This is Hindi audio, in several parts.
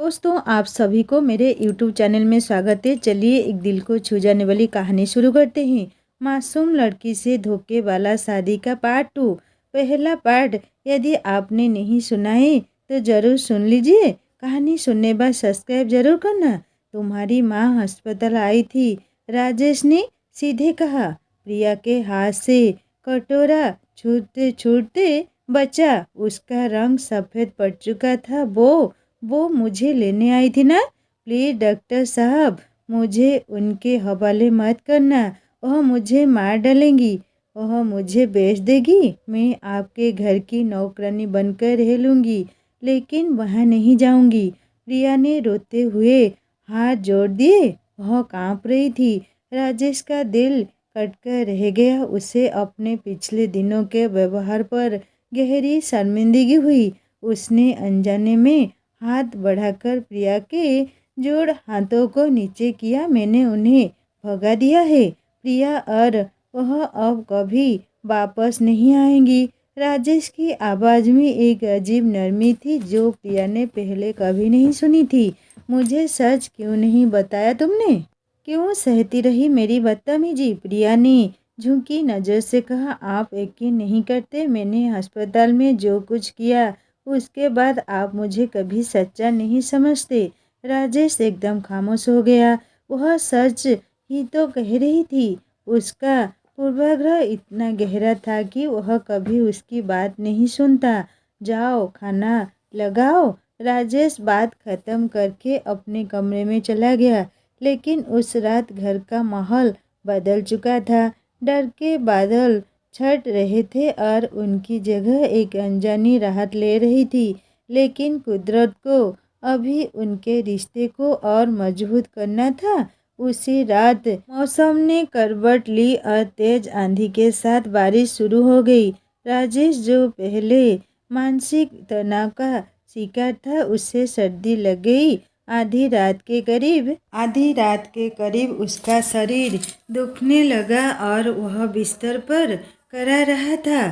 दोस्तों, आप सभी को मेरे YouTube चैनल में स्वागत है। चलिए एक दिल को छू जाने वाली कहानी शुरू करते हैं। मासूम लड़की से धोखे वाला शादी का पार्ट 2। पहला पार्ट यदि आपने नहीं सुना है तो ज़रूर सुन लीजिए। कहानी सुनने बाद सब्सक्राइब जरूर करना। तुम्हारी माँ अस्पताल आई थी, राजेश ने सीधे कहा। प्रिया के हाथ से कटोरा छूटते छूटते बचा। उसका रंग सफ़ेद पड़ चुका था। वो मुझे लेने आई थी ना। प्लीज़ डॉक्टर साहब, मुझे उनके हवाले मत करना। वह मुझे मार डालेंगी, वह मुझे बेच देगी। मैं आपके घर की नौकरानी बनकर रह लूँगी, लेकिन वहाँ नहीं जाऊँगी। प्रिया ने रोते हुए हाथ जोड़ दिए। वह काँप रही थी। राजेश का दिल कटकर रह गया। उसे अपने पिछले दिनों के व्यवहार पर गहरी शर्मिंदगी हुई। उसने अनजाने में हाथ बढ़ाकर प्रिया के जोड़ हाथों को नीचे किया। मैंने उन्हें भगा दिया है। प्रिया और वह अब कभी वापस नहीं आएंगी। राजेश की आवाज़ में एक अजीब नरमी थी जो प्रिया ने पहले कभी नहीं सुनी थी। मुझे सच क्यों नहीं बताया तुमने? क्यों सहती रही मेरी बदतमीजी? प्रिया ने झुकी नज़र से कहा। आप यकीन नहीं करते, मैंने अस्पताल में जो कुछ किया उसके बाद आप मुझे कभी सच्चा नहीं समझते। राजेश एकदम खामोश हो गया। वह सच ही तो कह रही थी। उसका पूर्वाग्रह इतना गहरा था कि वह कभी उसकी बात नहीं सुनता। जाओ खाना लगाओ। राजेश बात खत्म करके अपने कमरे में चला गया। लेकिन उस रात घर का माहौल बदल चुका था। डर के बादल छट रहे थे और उनकी जगह एक अनजानी राहत ले रही थी। लेकिन कुदरत को अभी उनके रिश्ते को और मजबूत करना था। उसी रात मौसम ने करवट ली और तेज आंधी के साथ बारिश शुरू हो गई। राजेश जो पहले मानसिक तनाव का शिकार था, उसे सर्दी लग गई। आधी रात के करीब उसका शरीर दुखने लगा और वह बिस्तर पर करा रहा था।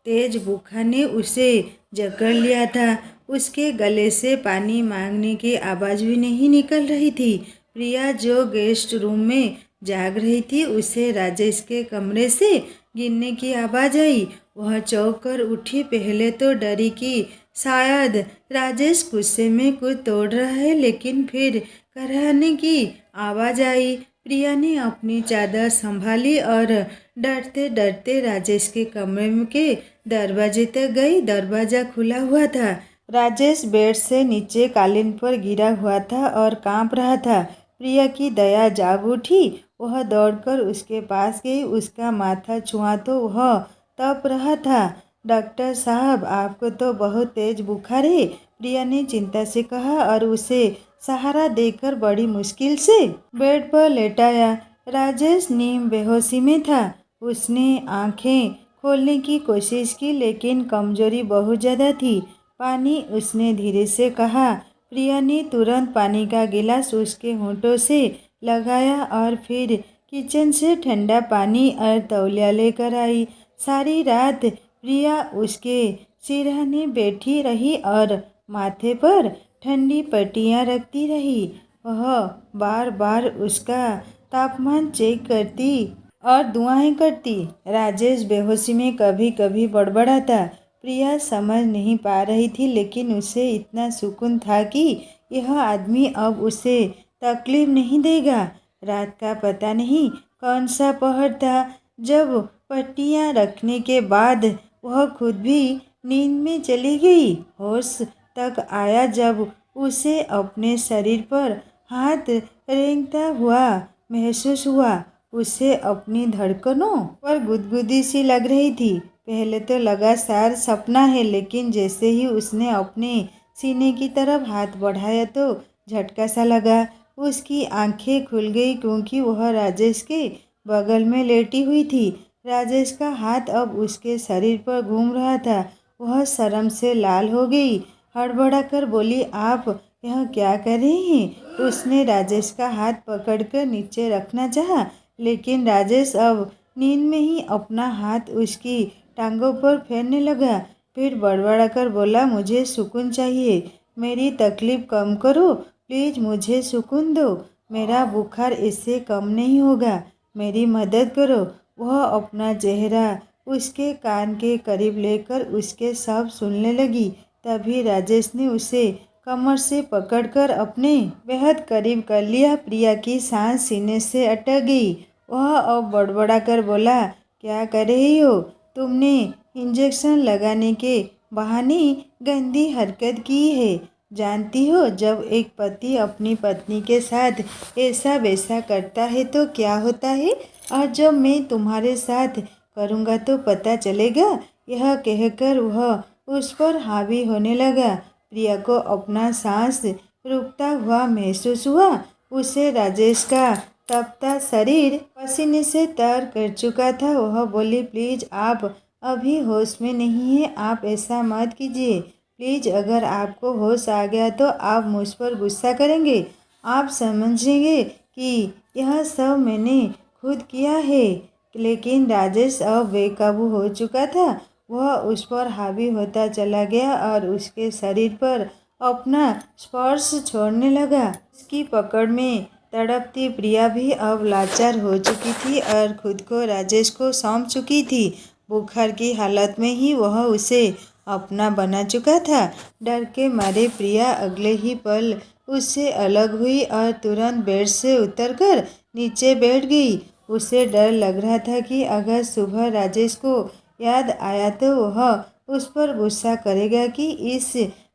तेज बुखार ने उसे जकड़ लिया था। उसके गले से पानी मांगने की आवाज़ भी नहीं निकल रही थी। प्रिया जो गेस्ट रूम में जाग रही थी, उसे राजेश के कमरे से गिरने की आवाज़ आई। वह चौंक कर उठी। पहले तो डरी कि शायद राजेश गुस्से में कुछ तोड़ रहा है, लेकिन फिर कराहने की आवाज़ आई। प्रिया ने अपनी चादर संभाली और डरते डरते राजेश के कमरे के दरवाजे तक गई। दरवाज़ा खुला हुआ था। राजेश बेड से नीचे कालीन पर गिरा हुआ था और कांप रहा था। प्रिया की दया जाग उठी। वह दौड़कर उसके पास गई। उसका माथा छुआ तो वह तप रहा था। डॉक्टर साहब, आपको तो बहुत तेज बुखार है, प्रिया ने चिंता से कहा और उसे सहारा देकर बड़ी मुश्किल से बेड पर लेटाया। राजेश नीम बेहोशी में था। उसने आंखें खोलने की कोशिश की, लेकिन कमजोरी बहुत ज़्यादा थी। पानी, उसने धीरे से कहा। प्रिया ने तुरंत पानी का गिलास उसके होंठों से लगाया और फिर किचन से ठंडा पानी और तौलिया लेकर आई। सारी रात प्रिया उसके सिरहाने बैठी रही और माथे पर ठंडी पट्टियाँ रखती रही। वह बार बार उसका तापमान चेक करती और दुआएं करती। राजेश बेहोशी में कभी कभी बड़बड़ाता। प्रिया समझ नहीं पा रही थी, लेकिन उसे इतना सुकून था कि यह आदमी अब उसे तकलीफ नहीं देगा। रात का पता नहीं कौन सा पहर था जब पट्टियाँ रखने के बाद वह खुद भी नींद में चली गई। होश तक आया जब उसे अपने शरीर पर हाथ रेंगता हुआ महसूस हुआ। उसे अपनी धड़कनों पर गुदगुदी सी लग रही थी। पहले तो लगा शायद सपना है, लेकिन जैसे ही उसने अपने सीने की तरफ हाथ बढ़ाया तो झटका सा लगा। उसकी आंखें खुल गई क्योंकि वह राजेश के बगल में लेटी हुई थी। राजेश का हाथ अब उसके शरीर पर घूम रहा था। वह शर्म से लाल हो गई। हड़बड़ाकर बोली, आप यह क्या कर रही हैं? उसने राजेश का हाथ पकड़कर नीचे रखना चाहा, लेकिन राजेश अब नींद में ही अपना हाथ उसकी टांगों पर फेरने लगा। फिर बड़बड़ाकर बोला, मुझे सुकून चाहिए। मेरी तकलीफ़ कम करो, प्लीज़ मुझे सुकून दो, मेरा बुखार इससे कम नहीं होगा, मेरी मदद करो। वह अपना चेहरा उसके कान के करीब लेकर उसके सब सुनने लगी। तभी राजेश ने उसे कमर से पकड़कर अपने बेहद करीब कर लिया। प्रिया की सांस सीने से अटक गई। वह अब बड़बड़ाकर बोला, क्या कर रही हो? तुमने इंजेक्शन लगाने के बहाने गंदी हरकत की है। जानती हो जब एक पति अपनी पत्नी के साथ ऐसा वैसा करता है तो क्या होता है, और जब मैं तुम्हारे साथ करूँगा तो पता चलेगा। यह कहकर वह उस पर हावी होने लगा। प्रिया को अपना सांस रुकता हुआ महसूस हुआ। उसे राजेश का तपता शरीर पसीने से तर कर चुका था। वह बोली, प्लीज़ आप अभी होश में नहीं हैं, आप ऐसा मत कीजिए। प्लीज़ अगर आपको होश आ गया तो आप मुझ पर गुस्सा करेंगे। आप समझेंगे कि यह सब मैंने खुद किया है। लेकिन राजेश अब बेकाबू हो चुका था। वह उस पर हावी होता चला गया और उसके शरीर पर अपना स्पर्श छोड़ने लगा। उसकी पकड़ में तड़पती प्रिया भी अब लाचार हो चुकी थी और खुद को राजेश को सौंप चुकी थी। बुखार की हालत में ही वह उसे अपना बना चुका था। डर के मारे प्रिया अगले ही पल उससे अलग हुई और तुरंत बेड से उतरकर नीचे बैठ गई। उसे डर लग रहा था कि अगर सुबह राजेश को याद आया तो वह उस पर गुस्सा करेगा कि इस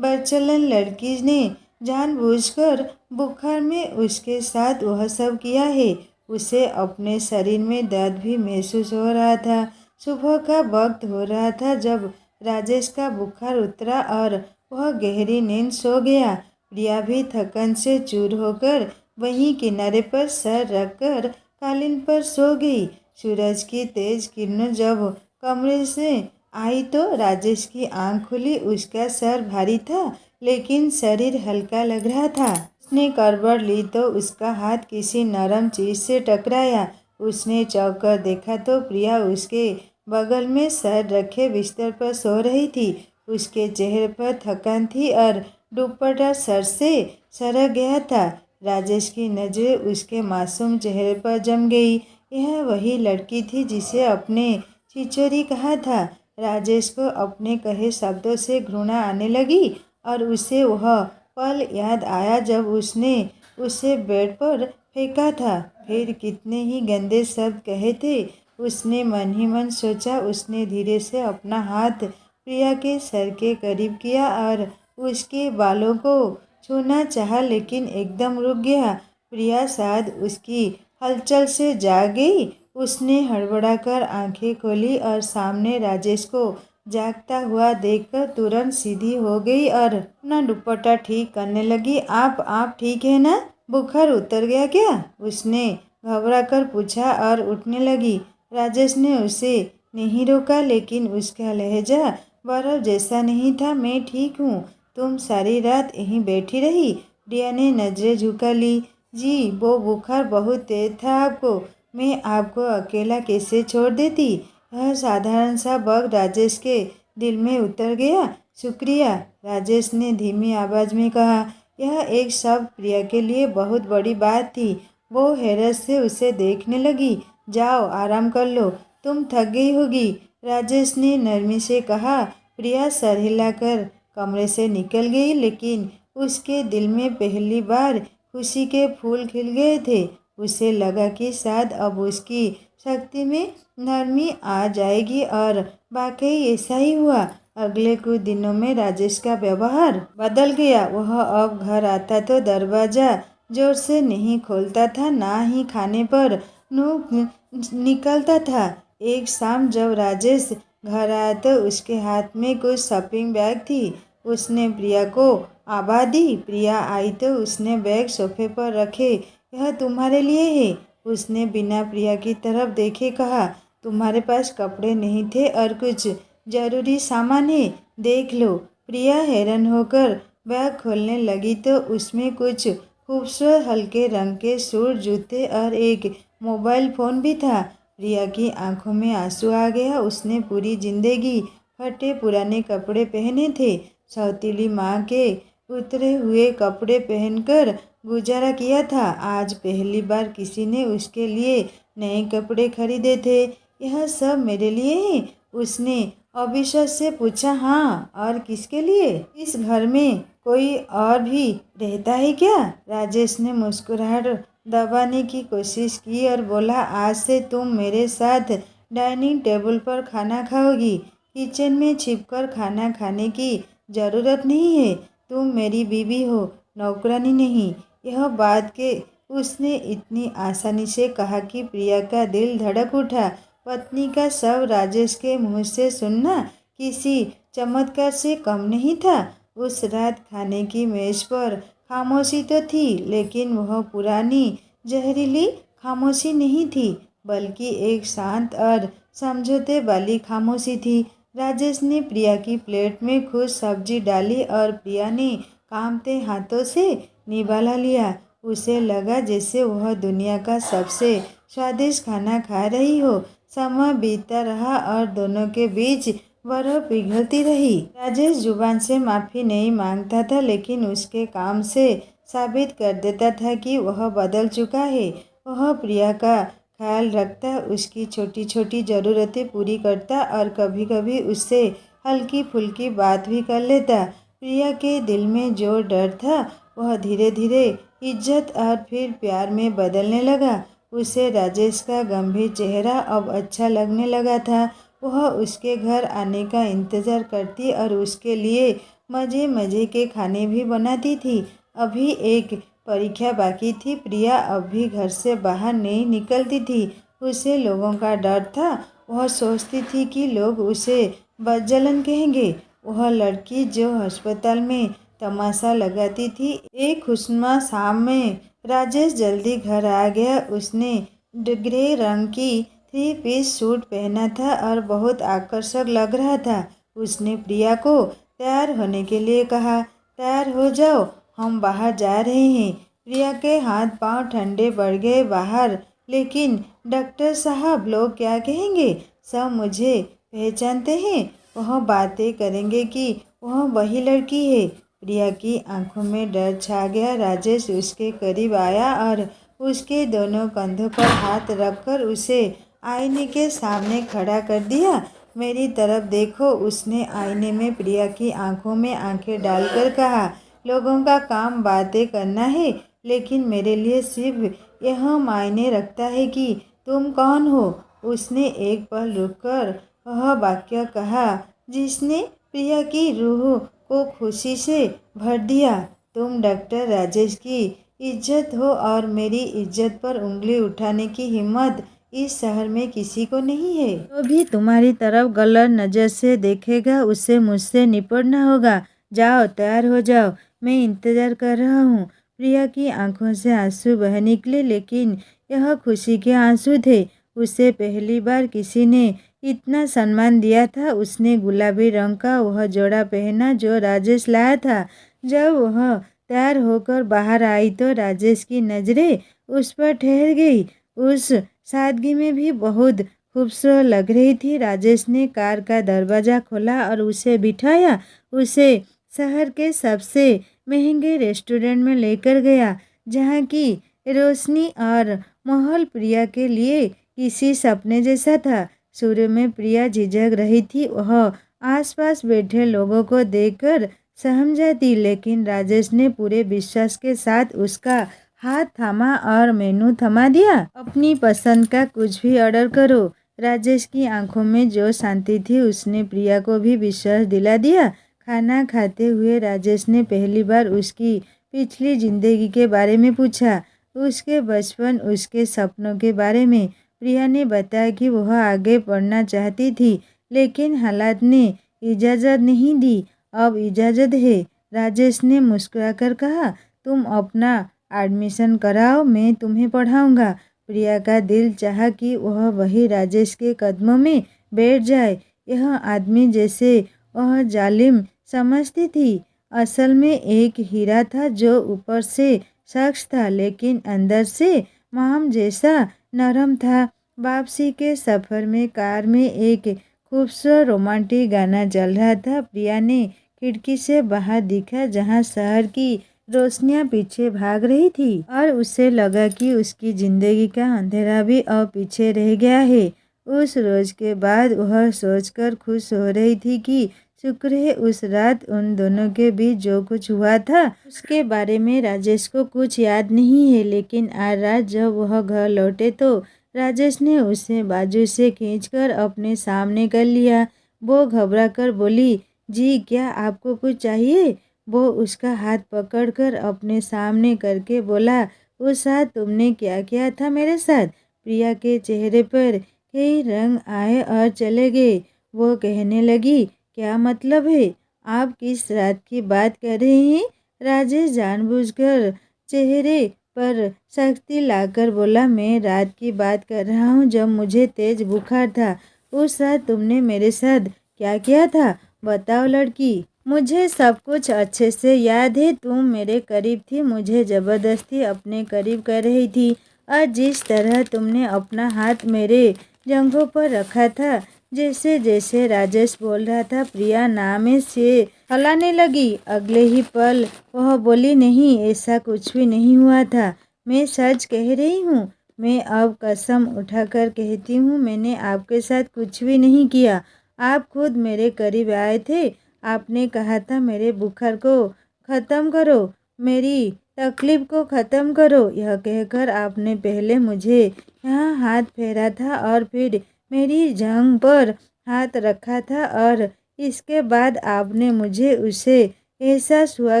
बदचलन लड़की ने जानबूझकर बुखार में उसके साथ वह सब किया है। उसे अपने शरीर में दर्द भी महसूस हो रहा था। सुबह का वक्त हो रहा था जब राजेश का बुखार उतरा और वह गहरी नींद सो गया। प्रिया भी थकन से चूर होकर वहीं किनारे पर सर रखकर कालीन पर सो गई। सूरज की तेज किरणें जब कमरे से आई तो राजेश की आंख खुली। उसका सर भारी था लेकिन शरीर हल्का लग रहा था। उसने करवट ली तो उसका हाथ किसी नरम चीज से टकराया। उसने चौंक कर देखा तो प्रिया उसके बगल में सर रखे बिस्तर पर सो रही थी। उसके चेहरे पर थकान थी और दुपट्टा सर से सरक गया था। राजेश की नज़रें उसके मासूम चेहरे पर जम गई। यह वही लड़की थी जिसे अपने छिछोरी कहा था। राजेश को अपने कहे शब्दों से घृणा आने लगी और उसे वह पल याद आया जब उसने उसे बेड पर फेंका था। फिर कितने ही गंदे शब्द कहे थे। उसने मन ही मन सोचा। उसने धीरे से अपना हाथ प्रिया के सर के करीब किया और उसके बालों को छूना चाहा लेकिन एकदम रुक गया। प्रिया शायद उसकी हलचल से जाग गई। उसने हड़बड़ाकर आंखें खोली और सामने राजेश को जागता हुआ देखकर तुरंत सीधी हो गई और अपना दुपट्टा ठीक करने लगी। आप ठीक है ना? बुखार उतर गया क्या? उसने घबराकर पूछा और उठने लगी। राजेश ने उसे नहीं रोका लेकिन उसका लहजा बर्फ जैसा नहीं था। मैं ठीक हूँ। तुम सारी रात यहीं बैठी रही? प्रिया ने नजरें झुका ली। जी, वो बुखार बहुत तेज था आपको। मैं आपको अकेला कैसे छोड़ देती? यह साधारण सा बग राजेश के दिल में उतर गया। शुक्रिया, राजेश ने धीमी आवाज में कहा। यह एक शब्द प्रिया के लिए बहुत बड़ी बात थी। वो हैरत से उसे देखने लगी। जाओ आराम कर लो, तुम थक गई होगी, राजेश ने नरमी से कहा। प्रिया सर हिलाकर कमरे से निकल गई लेकिन उसके दिल में पहली बार खुशी के फूल खिल गए थे। उसे लगा कि शायद अब उसकी शक्ति में नरमी आ जाएगी और वाकई ऐसा ही हुआ। अगले कुछ दिनों में राजेश का व्यवहार बदल गया। वह अब घर आता तो दरवाज़ा जोर से नहीं खोलता था, ना ही खाने पर मुँह निकलता था। एक शाम जब राजेश घर आया तो उसके हाथ में कुछ शॉपिंग बैग थी। उसने प्रिया को आवाज़ दी। प्रिया आई तो उसने बैग सोफे पर रखे। यह तुम्हारे लिए है, उसने बिना प्रिया की तरफ देखे कहा। तुम्हारे पास कपड़े नहीं थे और कुछ जरूरी सामान है, देख लो। प्रिया हैरान होकर बैग खोलने लगी तो उसमें कुछ खूबसूरत हल्के रंग के सूट, जूते और एक मोबाइल फ़ोन भी था। प्रिया की आंखों में आंसू आ गया। उसने पूरी जिंदगी फटे पुराने कपड़े पहने थे। सौतीली माँ के उतरे हुए कपड़े पहनकर गुजारा किया था। आज पहली बार किसी ने उसके लिए नए कपड़े खरीदे थे। यह सब मेरे लिए ही? उसने अविश्वास से पूछा। हाँ, और किसके लिए? इस घर में कोई और भी रहता है क्या? राजेश ने मुस्कुराहट दबाने की कोशिश की और बोला, आज से तुम मेरे साथ डाइनिंग टेबल पर खाना खाओगी। किचन में छिपकर खाना खाने की ज़रूरत नहीं है। तुम मेरी बीवी हो, नौकरानी नहीं। यह बात के उसने इतनी आसानी से कहा कि प्रिया का दिल धड़क उठा। पत्नी का शब्द राजेश के मुंह से सुनना किसी चमत्कार से कम नहीं था। उस रात खाने की मेज पर खामोशी तो थी, लेकिन वह पुरानी जहरीली खामोशी नहीं थी, बल्कि एक शांत और समझौते वाली खामोशी थी। राजेश ने प्रिया की प्लेट में खुद सब्जी डाली और प्रिया ने कांपते हाथों से निवाला लिया। उसे लगा जैसे वह दुनिया का सबसे स्वादिष्ट खाना खा रही हो। समय बीतता रहा और दोनों के बीच बर्फ पिघलती रही। राजेश जुबान से माफ़ी नहीं मांगता था, लेकिन उसके काम से साबित कर देता था कि वह बदल चुका है। वह प्रिया का ख्याल रखता, उसकी छोटी छोटी ज़रूरतें पूरी करता और कभी कभी उससे हल्की फुल्की बात भी कर लेता। प्रिया के दिल में जो डर था वह धीरे धीरे इज्जत और फिर प्यार में बदलने लगा। उसे राजेश का गंभीर चेहरा अब अच्छा लगने लगा था। वह उसके घर आने का इंतज़ार करती और उसके लिए मज़े मज़े के खाने भी बनाती थी। अभी एक परीक्षा बाकी थी। प्रिया अब भी घर से बाहर नहीं निकलती थी। उसे लोगों का डर था। वह सोचती थी कि लोग उसे बदजलन कहेंगे। वह लड़की जो अस्पताल में तमाशा लगाती थी। एक खुशनुमा शाम में राजेश जल्दी घर आ गया। उसने ग्रे रंग की 3 पीस सूट पहना था और बहुत आकर्षक लग रहा था। उसने प्रिया को तैयार होने के लिए कहा। तैयार हो जाओ, हम बाहर जा रहे हैं। प्रिया के हाथ पांव ठंडे पड़ गए। बाहर? लेकिन डॉक्टर साहब, लोग क्या कहेंगे? सब मुझे पहचानते हैं। वह बातें करेंगे कि वह वही लड़की है। प्रिया की आंखों में डर छा गया। राजेश उसके करीब आया और उसके दोनों कंधों पर हाथ रखकर उसे आईने के सामने खड़ा कर दिया। मेरी तरफ देखो, उसने आईने में प्रिया की आंखों में आंखें डालकर कहा। लोगों का काम बातें करना है, लेकिन मेरे लिए सिर्फ यह मायने रखता है कि तुम कौन हो। उसने एक पल रुककर वह वाक्य कहा जिसने प्रिया की रूह को खुशी से भर दिया। तुम डॉक्टर राजेश की इज्जत हो और मेरी इज्जत पर उंगली उठाने की हिम्मत इस शहर में किसी को नहीं है। जो भी तुम्हारी तरफ गलत नज़र से देखेगा उसे मुझसे निपटना होगा। जाओ, तैयार हो जाओ, मैं इंतज़ार कर रहा हूँ। प्रिया की आंखों से आंसू बह निकले, लेकिन यह खुशी के आंसू थे। उसे पहली बार किसी ने इतना सम्मान दिया था। उसने गुलाबी रंग का वह जोड़ा पहना जो राजेश लाया था। जब वह तैयार होकर बाहर आई तो राजेश की नज़रें उस पर ठहर गई। उस सादगी में भी बहुत खूबसूरत लग रही थी। राजेश ने कार का दरवाज़ा खोला और उसे बिठाया। उसे शहर के सबसे महंगे रेस्टोरेंट में लेकर गया, जहाँ की रोशनी और माहौल प्रिया के लिए किसी सपने जैसा था। शुरू में प्रिया झिझक रही थी। वह आसपास बैठे लोगों को देखकर सहम जाती, लेकिन राजेश ने पूरे विश्वास के साथ उसका हाथ थामा और मेनू थमा दिया। अपनी पसंद का कुछ भी ऑर्डर करो। राजेश की आंखों में जो शांति थी उसने प्रिया को भी विश्वास दिला दिया। खाना खाते हुए राजेश ने पहली बार उसकी पिछली जिंदगी के बारे में पूछा, उसके बचपन, उसके सपनों के बारे में। प्रिया ने बताया कि वह आगे पढ़ना चाहती थी, लेकिन हालात ने इजाज़त नहीं दी। अब इजाज़त है। राजेश ने मुस्कुराकर कहा, तुम अपना एडमिशन कराओ, मैं तुम्हें पढ़ाऊंगा। प्रिया का दिल चाहा कि वह वही राजेश के कदमों में बैठ जाए। यह आदमी जैसे वह जालिम समझती थी, असल में एक हीरा था जो ऊपर से सख्त था, लेकिन अंदर से माम जैसा नरम था। वापसी के सफ़र में कार में एक खूबसूरत रोमांटिक गाना चल रहा था। प्रिया ने खिड़की से बाहर दिखा, जहाँ शहर की रोशनियां पीछे भाग रही थी और उसे लगा कि उसकी जिंदगी का अंधेरा भी अब पीछे रह गया है। उस रोज के बाद वह सोचकर खुश हो रही थी कि शुक्र है उस रात उन दोनों के बीच जो कुछ हुआ था उसके बारे में राजेश को कुछ याद नहीं है। लेकिन आज रात जब वह घर लौटे तो राजेश ने उसे बाजू से खींचकर अपने सामने कर लिया। वो घबरा कर बोली, जी क्या आपको कुछ चाहिए? वो उसका हाथ पकड़कर अपने सामने करके बोला, उस रात तुमने क्या किया था मेरे साथ? प्रिया के चेहरे पर कई रंग आए और चले गए। वो कहने लगी, क्या मतलब है? आप किस रात की बात कर रहे हैं? राजेश जानबूझकर चेहरे पर सख्ती लाकर बोला, मैं रात की बात कर रहा हूँ जब मुझे तेज बुखार था। उस रात तुमने मेरे साथ क्या किया था? बताओ लड़की। मुझे सब कुछ अच्छे से याद है। तुम मेरे करीब थी, मुझे ज़बरदस्ती अपने करीब कर रही थी और जिस तरह तुमने अपना हाथ मेरे जंघों पर रखा था। जैसे जैसे राजेश बोल रहा था प्रिया नामे से हलाने लगी। अगले ही पल वह बोली, नहीं ऐसा कुछ भी नहीं हुआ था, मैं सच कह रही हूँ। मैं अब कसम उठाकर कहती हूँ मैंने आपके साथ कुछ भी नहीं किया। आप खुद मेरे करीब आए थे, आपने कहा था मेरे बुखार को ख़त्म करो, मेरी तकलीफ़ को ख़त्म करो। यह कहकर आपने पहले मुझे यहाँ हाथ फेरा था और फिर मेरी जांघ पर हाथ रखा था और इसके बाद आपने मुझे उसे एहसास हुआ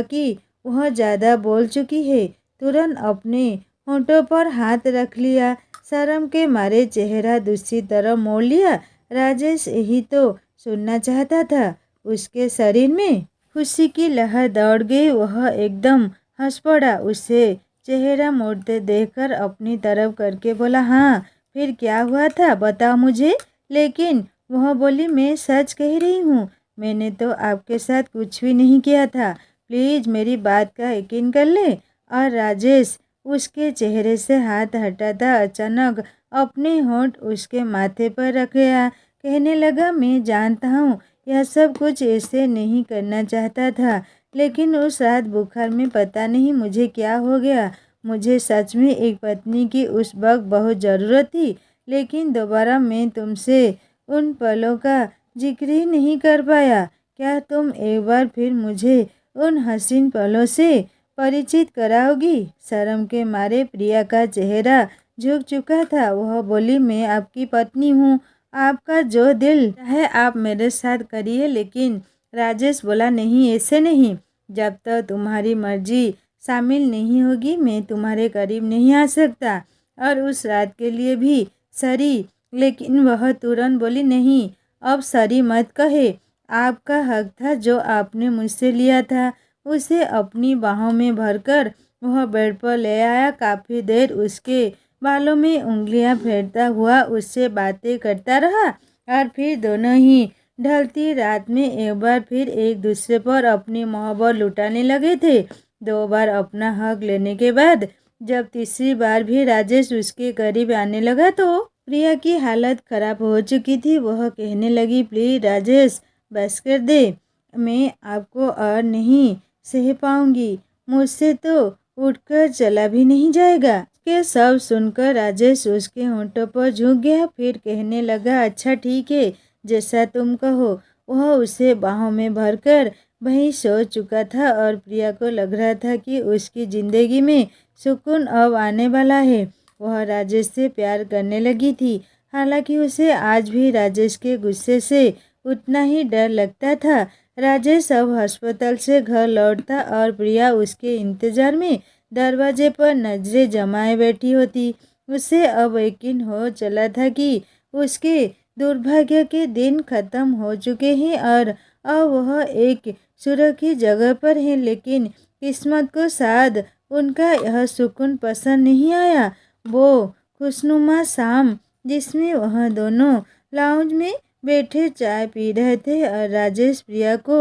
कि वह ज़्यादा बोल चुकी है, तुरंत अपने होठों पर हाथ रख लिया। शर्म के मारे चेहरा दूसरी तरफ मोड़ लिया। राजेश यही तो सुनना चाहता था। उसके शरीर में खुशी की लहर दौड़ गई। वह एकदम हंस पड़ा। उसे चेहरा मोड़ते देखकर अपनी तरफ करके बोला, हाँ फिर क्या हुआ था बताओ मुझे। लेकिन वह बोली, मैं सच कह रही हूँ, मैंने तो आपके साथ कुछ भी नहीं किया था, प्लीज़ मेरी बात का यकीन कर ले। और राजेश उसके चेहरे से हाथ हटाता अचानक अपने होंठ उसके माथे पर रख गया। कहने लगा, मैं जानता हूँ यह सब कुछ ऐसे नहीं करना चाहता था, लेकिन उस रात बुखार में पता नहीं मुझे क्या हो गया। मुझे सच में एक पत्नी की उस वक्त बहुत ज़रूरत थी, लेकिन दोबारा मैं तुमसे उन पलों का जिक्र ही नहीं कर पाया। क्या तुम एक बार फिर मुझे उन हसीन पलों से परिचित कराओगी? शर्म के मारे प्रिया का चेहरा झुक चुका था। वह बोली, मैं आपकी पत्नी हूँ, आपका जो दिल चाहे आप मेरे साथ करिए। लेकिन राजेश बोला, नहीं ऐसे नहीं, जब तक तुम्हारी मर्जी शामिल नहीं होगी मैं तुम्हारे करीब नहीं आ सकता। और उस रात के लिए भी सॉरी। लेकिन वह तुरंत बोली, नहीं अब सॉरी मत कहे, आपका हक था जो आपने मुझसे लिया था। उसे अपनी बाहों में भरकर वह बेड पर ले आया। काफ़ी देर उसके बालों में उंगलियां फेरता हुआ उससे बातें करता रहा और फिर दोनों ही ढलती रात में एक बार फिर एक दूसरे पर अपनी मोहब्बत लुटाने लगे थे। 2 बार अपना हक लेने के बाद जब तीसरी बार भी राजेश उसके करीब आने लगा तो प्रिया की हालत खराब हो चुकी थी। वह कहने लगी, प्लीज राजेश बस कर दे, मैं आपको और नहीं सह पाऊंगी, मुझसे तो उठकर चला भी नहीं जाएगा। के सब सुनकर राजेश उसके होंठों पर झुक गया। फिर कहने लगा, अच्छा ठीक है, जैसा तुम कहो। वह उसे बाहों में भरकर वहीं सो चुका था और प्रिया को लग रहा था कि उसकी ज़िंदगी में सुकून अब आने वाला है। वह राजेश से प्यार करने लगी थी, हालांकि उसे आज भी राजेश के गुस्से से उतना ही डर लगता था। राजेश अब अस्पताल से घर लौटता और प्रिया उसके इंतजार में दरवाजे पर नजरें जमाए बैठी होती। उसे अब यकीन हो चला था कि उसके दुर्भाग्य के दिन खत्म हो चुके हैं और अब वह एक सुरक्षित जगह पर है। लेकिन किस्मत को शायद उनका यह सुकून पसंद नहीं आया। वो खुशनुमा शाम जिसमें वह दोनों लाउंज में बैठे चाय पी रहे थे और राजेश प्रिया को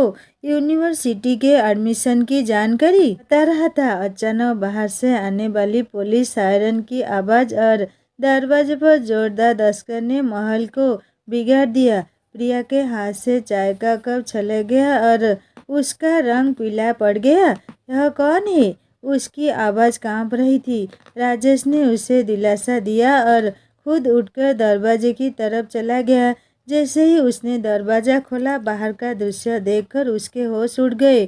यूनिवर्सिटी के एडमिशन की जानकारी बता रहा था। अचानक बाहर से आने वाली पुलिस सायरन की आवाज़ और दरवाजे पर जोरदार दस्तक ने माहौल को बिगाड़ दिया। प्रिया के हाथ से चाय का कप चला गया और उसका रंग पीला पड़ गया। यह कौन है? उसकी आवाज़ कांप रही थी। राजेश ने उसे दिलासा दिया और खुद उठकर दरवाजे की तरफ चला गया। जैसे ही उसने दरवाज़ा खोला, बाहर का दृश्य देखकर उसके होश उड़ गए।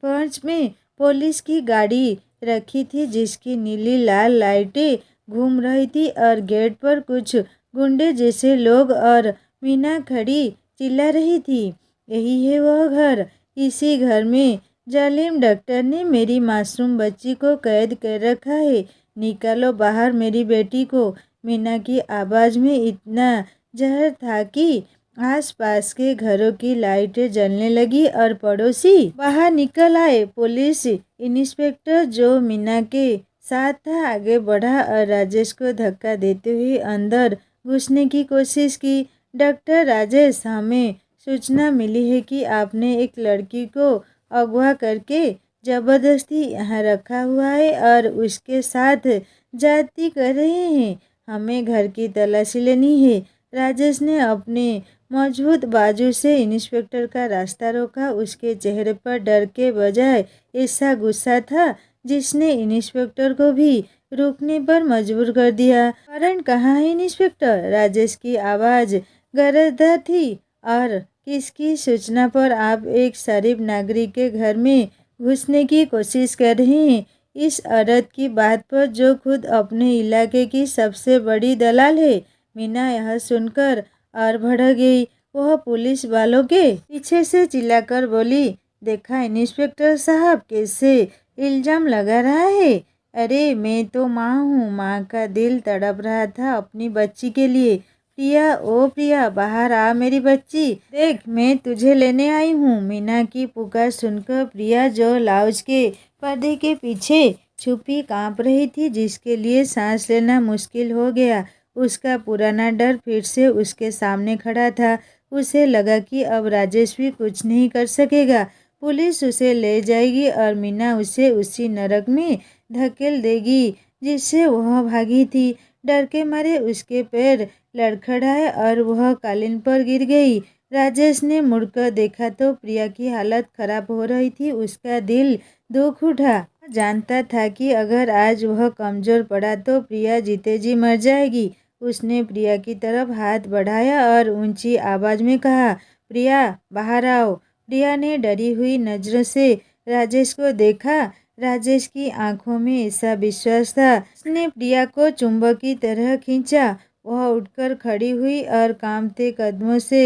पर्च में पुलिस की गाड़ी रखी थी जिसकी नीली लाल लाइटें घूम रही थी और गेट पर कुछ गुंडे जैसे लोग और मीना खड़ी चिल्ला रही थी, यही है वह घर। इसी घर में जालिम डॉक्टर ने मेरी मासूम बच्ची को कैद कर रखा है। निकालो बाहर मेरी बेटी को। मीना की आवाज़ में इतना जहर था कि आसपास के घरों की लाइटें जलने लगी और पड़ोसी बाहर निकल आए। पुलिस इंस्पेक्टर जो मीना के साथ था आगे बढ़ा और राजेश को धक्का देते हुए अंदर घुसने की कोशिश की। डॉक्टर राजेश, हमें सूचना मिली है कि आपने एक लड़की को अगवा करके जबरदस्ती यहाँ रखा हुआ है और उसके साथ जाति कर रहे हैं। हमें घर की तलाशी लेनी है। राजेश ने अपने मजबूत बाजू से इंस्पेक्टर का रास्ता रोका। उसके चेहरे पर डर के बजाय ऐसा गुस्सा था जिसने इंस्पेक्टर को भी रुकने पर मजबूर कर दिया। कारण कहाँ है इंस्पेक्टर? राजेश की आवाज़ गरजदार थी। और किसकी सूचना पर आप एक शरीफ नागरिक के घर में घुसने की कोशिश कर रहे हैं? इस औरत की बात पर जो खुद अपने इलाके की सबसे बड़ी दलाल है। मीना यह सुनकर और भड़क गई। वह पुलिस वालों के पीछे से चिल्लाकर बोली, देखा इंस्पेक्टर साहब कैसे इल्ज़ाम लगा रहा है। अरे मैं तो माँ हूँ। माँ का दिल तड़प रहा था अपनी बच्ची के लिए। प्रिया, ओ प्रिया, बाहर आ मेरी बच्ची, देख मैं तुझे लेने आई हूँ। मीना की पुकार सुनकर प्रिया जो लाउज के पर्दे के पीछे छुपी कांप रही थी, जिसके लिए सांस लेना मुश्किल हो गया। उसका पुराना डर फिर से उसके सामने खड़ा था। उसे लगा कि अब राजेश भी कुछ नहीं कर सकेगा। पुलिस उसे ले जाएगी और मीना उसे उसी नरक में धकेल देगी जिससे वह भागी थी। डर के मारे उसके पैर लड़खड़ाए और वह कालीन पर गिर गई। राजेश ने मुड़कर देखा तो प्रिया की हालत खराब हो रही थी। उसका दिल दुख उठा। जानता था कि अगर आज वह कमज़ोर पड़ा तो प्रिया जीते जी मर जाएगी। उसने प्रिया की तरफ हाथ बढ़ाया और ऊंची आवाज़ में कहा, प्रिया बाहर आओ। प्रिया ने डरी हुई नज़रों से राजेश को देखा। राजेश की आंखों में ऐसा विश्वास था। उसने प्रिया को चुंबक की तरह खींचा। वह उठकर खड़ी हुई और कांपते कदमों से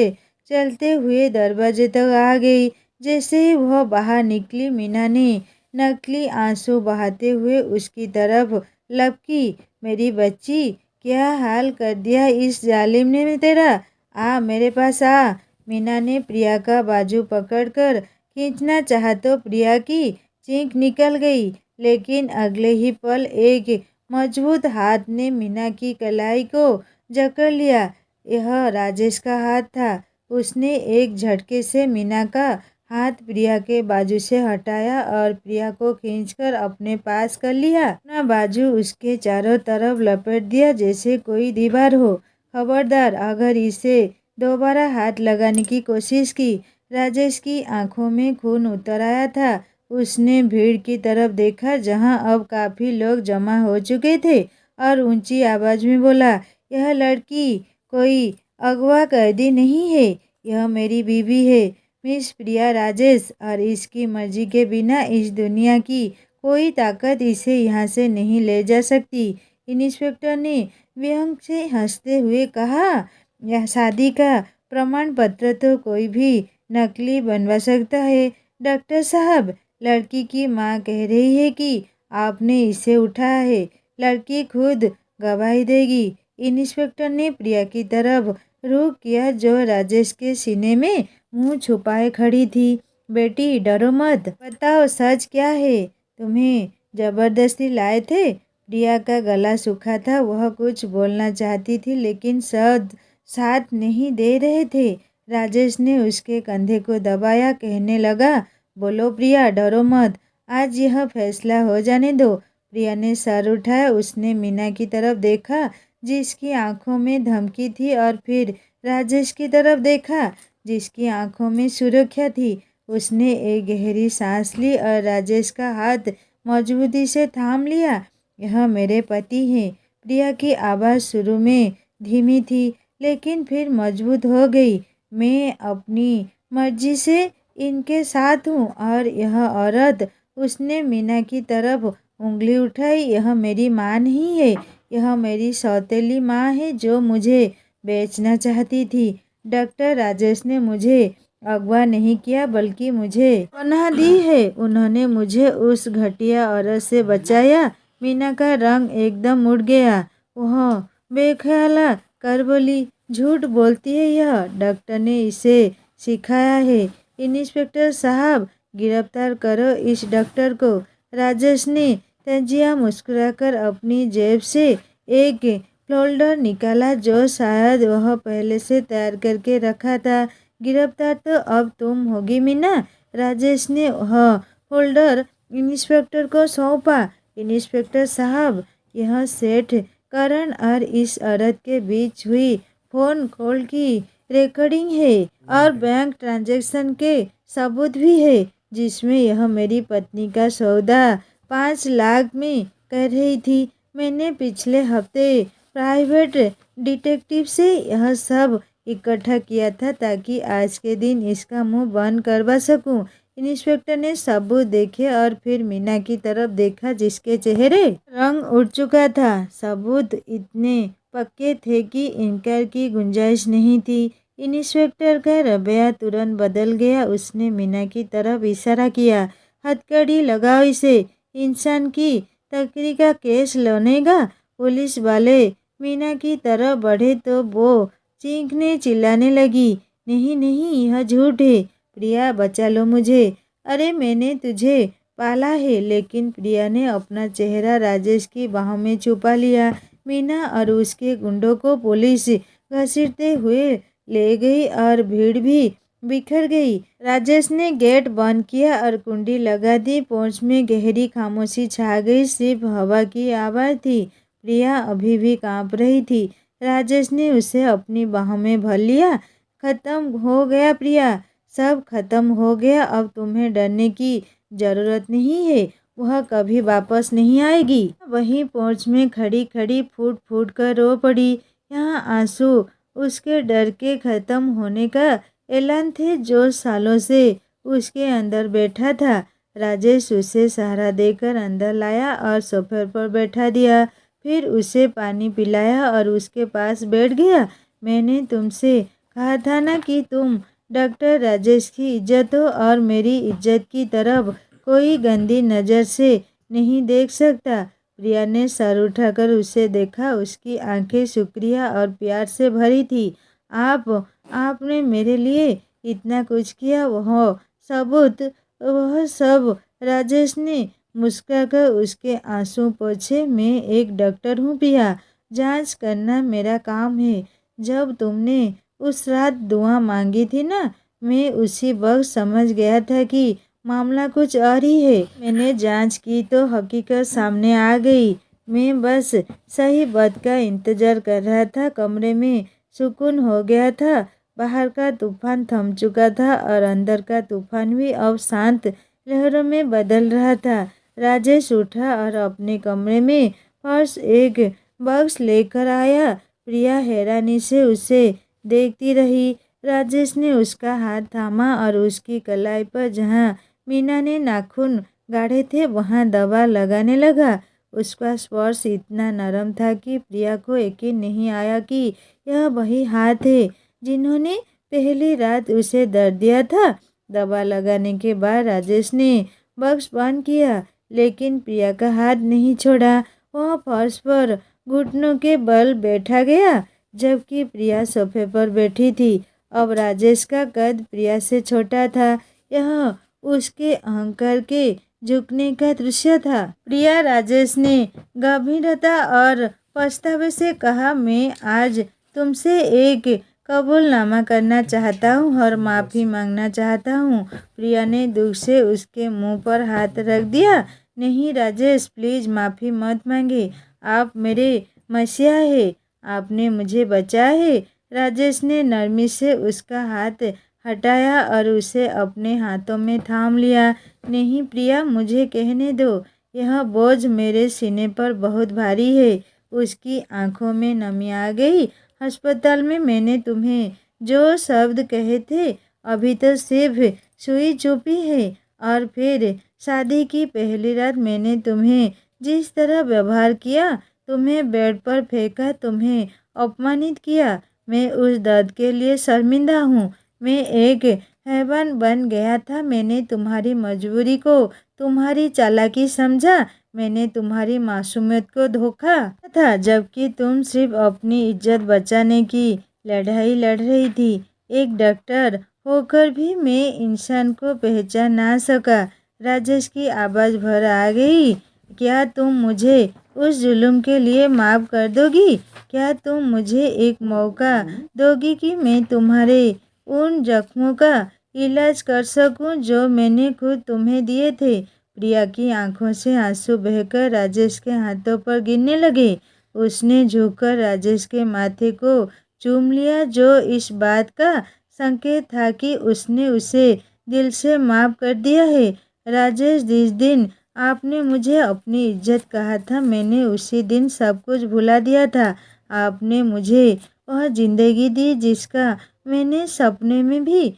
चलते हुए दरवाजे तक आ गई। जैसे ही वह बाहर निकली, मीना ने नकली आंसू बहाते हुए उसकी तरफ लपकी, मेरी बच्ची, क्या हाल कर दिया इस जालिम ने तेरा। आ मेरे पास आ। मीना ने प्रिया का बाजू पकड़कर खींचना चाहा तो प्रिया की चीख निकल गई। लेकिन अगले ही पल एक मजबूत हाथ ने मीना की कलाई को जकड़ लिया। यह राजेश का हाथ था। उसने एक झटके से मीना का हाथ प्रिया के बाजू से हटाया और प्रिया को खींचकर अपने पास कर लिया। अपना बाजू उसके चारों तरफ लपेट दिया जैसे कोई दीवार हो। खबरदार, अगर इसे दोबारा हाथ लगाने की कोशिश की। राजेश की आंखों में खून उतर आया था। उसने भीड़ की तरफ देखा जहां अब काफ़ी लोग जमा हो चुके थे और ऊंची आवाज़ में बोला, यह लड़की कोई अगवा कैदी नहीं है। यह मेरी बीवी है, मिस प्रिया राजेश, और इसकी मर्जी के बिना इस दुनिया की कोई ताकत इसे यहाँ से नहीं ले जा सकती। इंस्पेक्टर ने व्यंग से हंसते हुए कहा, यह शादी का प्रमाण पत्र तो कोई भी नकली बनवा सकता है। डॉक्टर साहब, लड़की की माँ कह रही है कि आपने इसे उठाया है। लड़की खुद गवाही देगी। इंस्पेक्टर ने प्रिया की तरफ रुख किया जो राजेश के सीने में मुंह छुपाए खड़ी थी। बेटी डरो मत, बताओ सच क्या है। तुम्हें जबरदस्ती लाए थे। प्रिया का गला सूखा था। वह कुछ बोलना चाहती थी लेकिन शब्द साथ नहीं दे रहे थे। राजेश ने उसके कंधे को दबाया, कहने लगा, बोलो प्रिया, डरो मत। आज यह फैसला हो जाने दो। प्रिया ने सर उठाया। उसने मीना की तरफ देखा जिसकी आंखों में धमकी थी और फिर राजेश की तरफ देखा जिसकी आंखों में सुरक्षा थी। उसने एक गहरी सांस ली और राजेश का हाथ मजबूती से थाम लिया। यह मेरे पति हैं। प्रिया की आवाज़ शुरू में धीमी थी लेकिन फिर मजबूत हो गई। मैं अपनी मर्जी से इनके साथ हूँ और यह औरत, उसने मीना की तरफ उंगली उठाई, यह मेरी माँ नहीं है। यह मेरी सौतेली माँ है जो मुझे बेचना चाहती थी। डॉक्टर राजेश ने मुझे अगवा नहीं किया बल्कि मुझे पनाह दी है। उन्होंने मुझे उस घटिया औरत से बचाया। मीना का रंग एकदम उड़ गया। वह बेख्याला कर बोली, झूठ बोलती है यह। डॉक्टर ने इसे सिखाया है। इंस्पेक्टर साहब, गिरफ्तार करो इस डॉक्टर को। राजेश ने तंजिया मुस्कुराकर अपनी जेब से एक फोल्डर निकाला जो शायद वह पहले से तैयार करके रखा था। गिरफ्तार तो अब तुम होगी मीना। राजेश ने वह फोल्डर इंस्पेक्टर को सौंपा। इंस्पेक्टर साहब, यह सेठ करण और इस औरत के बीच हुई फोन कॉल की रिकॉर्डिंग है और बैंक ट्रांजैक्शन के सबूत भी है जिसमें यह मेरी पत्नी का सौदा 5 लाख में कह रही थी। मैंने पिछले हफ्ते प्राइवेट डिटेक्टिव से यह सब इकट्ठा किया था ताकि आज के दिन इसका मुंह बंद करवा सकूं। इंस्पेक्टर ने सबूत देखे और फिर मीना की तरफ देखा जिसके चेहरे रंग उड़ चुका था। सबूत इतने पक्के थे कि इनकार की गुंजाइश नहीं थी। इंस्पेक्टर का रवैया तुरंत बदल गया। उसने मीना की तरफ इशारा किया, हथकड़ी लगाओ इसे। इंसान की तकरीर का केस लड़ेगा। पुलिस वाले मीना की तरफ बढ़े तो वो चीखने चिल्लाने लगी, नहीं नहीं, यह झूठ है। प्रिया, बचा लो मुझे। अरे मैंने तुझे पाला है। लेकिन प्रिया ने अपना चेहरा राजेश की बाहों में छुपा लिया। मीना और उसके गुंडों को पुलिस घसीटते हुए ले गई और भीड़ भी बिखर गई। राजेश ने गेट बंद किया और कुंडी लगा दी। पोर्च में गहरी खामोशी छा गई, सिर्फ हवा की आवाज़ थी। प्रिया अभी भी कांप रही थी। राजेश ने उसे अपनी बाहों में भर लिया। खत्म हो गया प्रिया, सब खत्म हो गया। अब तुम्हें डरने की जरूरत नहीं है। वह कभी वापस नहीं आएगी। वहीं पोर्च में खड़ी खड़ी फूट फूट कर रो पड़ी। यहाँ आंसू उसके डर के खत्म होने का ऐलान थे जो सालों से उसके अंदर बैठा था। राजेश उसे सहारा देकर अंदर लाया और सोफे पर बैठा दिया। फिर उसे पानी पिलाया और उसके पास बैठ गया। मैंने तुमसे कहा था ना कि तुम डॉक्टर राजेश की इज्जत हो और मेरी इज्जत की तरफ कोई गंदी नज़र से नहीं देख सकता। प्रिया ने सर उठाकर उसे देखा। उसकी आंखें शुक्रिया और प्यार से भरी थी। आपने मेरे लिए इतना कुछ किया, वह सबूत, वह सब। राजेश ने मुस्कुराकर उसके आंसू पोंछे। मैं एक डॉक्टर हूँ प्रिया, जांच करना मेरा काम है। जब तुमने उस रात दुआ मांगी थी ना, मैं उसी वक्त समझ गया था कि मामला कुछ और ही है। मैंने जांच की तो हकीकत सामने आ गई। मैं बस सही वक्त का इंतजार कर रहा था। कमरे में सुकून हो गया था। बाहर का तूफान थम चुका था और अंदर का तूफान भी अब शांत लहरों में बदल रहा था। राजेश उठा और अपने कमरे में फर्श एक बॉक्स लेकर आया। प्रिया हैरानी से उसे देखती रही। राजेश ने उसका हाथ थामा और उसकी कलाई पर जहाँ मीना ने नाखून गाढ़े थे वहाँ दवा लगाने लगा। उसका स्पर्श इतना नरम था कि प्रिया को यकीन नहीं आया कि यह वही हाथ है जिन्होंने पहली रात उसे दर्द दिया था। दवा लगाने के बाद राजेश ने बॉक्स बंद किया लेकिन प्रिया का हाथ नहीं छोड़ा। वह फर्श पर घुटनों के बल बैठा गया जबकि प्रिया सोफे पर बैठी थी। अब राजेश का कद प्रिया से छोटा था। यह उसके अहंकार के झुकने का दृश्य था। प्रिया, राजेश ने गंभीरता और पछतावे से कहा, मैं आज तुमसे एक कबूलनामा करना चाहता हूँ और माफ़ी मांगना चाहता हूँ। प्रिया ने दुख से उसके मुंह पर हाथ रख दिया। नहीं राजेश, प्लीज़ माफ़ी मत मांगे। आप मेरे मसीहा हैं। आपने मुझे बचाया है। राजेश ने नरमी से उसका हाथ हटाया और उसे अपने हाथों में थाम लिया। नहीं प्रिया, मुझे कहने दो, यह बोझ मेरे सीने पर बहुत भारी है। उसकी आंखों में नमी आ गई। अस्पताल में मैंने तुम्हें जो शब्द कहे थे अभी तो सिर्फ सुई चुपी है। और फिर शादी की पहली रात मैंने तुम्हें जिस तरह व्यवहार किया, तुम्हें बेड पर फेंका, तुम्हें अपमानित किया, मैं उस दर्द के लिए शर्मिंदा हूँ। मैं एक हैवान बन गया था। मैंने तुम्हारी मजबूरी को, तुम्हारी चालाकी समझा। मैंने तुम्हारी मासूमियत को धोखा था, जबकि तुम सिर्फ अपनी इज्जत बचाने की लड़ाई लड़ रही थी। एक डॉक्टर होकर भी मैं इंसान को पहचान ना सका। राजेश की आवाज़ भर आ गई। क्या तुम मुझे उस जुल्म के लिए माफ़ कर दोगी? क्या तुम मुझे एक मौका दोगी कि मैं तुम्हारे उन जख्मों का इलाज कर सकूं जो मैंने खुद तुम्हें दिए थे? प्रिया की आंखों से आंसू बहकर राजेश के हाथों पर गिरने लगे। उसने झुककर राजेश के माथे को चूम लिया, जो इस बात का संकेत था कि उसने उसे दिल से माफ़ कर दिया है। राजेश, जिस दिन आपने मुझे अपनी इज्जत कहा था, मैंने उसी दिन सब कुछ भुला दिया था। आपने मुझे वह जिंदगी दी जिसका मैंने सपने में भी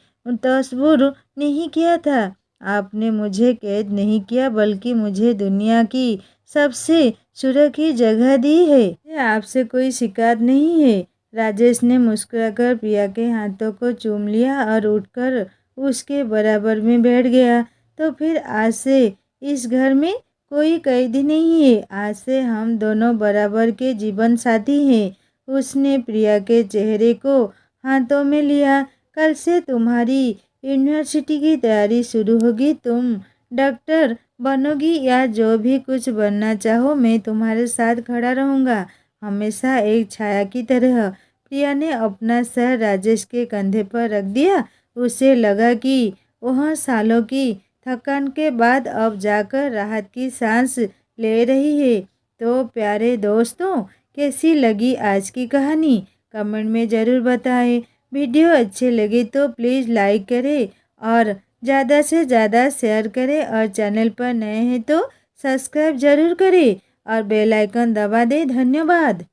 तस्वुर नहीं किया था। आपने मुझे कैद नहीं किया, बल्कि मुझे दुनिया की सबसे सुरक्षित जगह दी है। आपसे कोई शिकायत नहीं है। राजेश ने मुस्कुराकर प्रिया के हाथों को चूम लिया और उठकर उसके बराबर में बैठ गया। तो फिर आज से इस घर में कोई कैदी नहीं है। आज से हम दोनों बराबर के जीवन साथी हैं। उसने प्रिया के चेहरे को हाथों में लिया। कल से तुम्हारी यूनिवर्सिटी की तैयारी शुरू होगी। तुम डॉक्टर बनोगी या जो भी कुछ बनना चाहो, मैं तुम्हारे साथ खड़ा रहूँगा, हमेशा एक छाया की तरह। प्रिया ने अपना सर राजेश के कंधे पर रख दिया। उसे लगा कि वह सालों की थकान के बाद अब जाकर राहत की सांस ले रही है। तो प्यारे दोस्तों, कैसी लगी आज की कहानी? कमेंट में ज़रूर बताएं। वीडियो अच्छे लगे तो प्लीज़ लाइक करें और ज़्यादा से ज़्यादा शेयर करें, और चैनल पर नए हैं तो सब्सक्राइब ज़रूर करें और बेल आइकन दबा दें। धन्यवाद।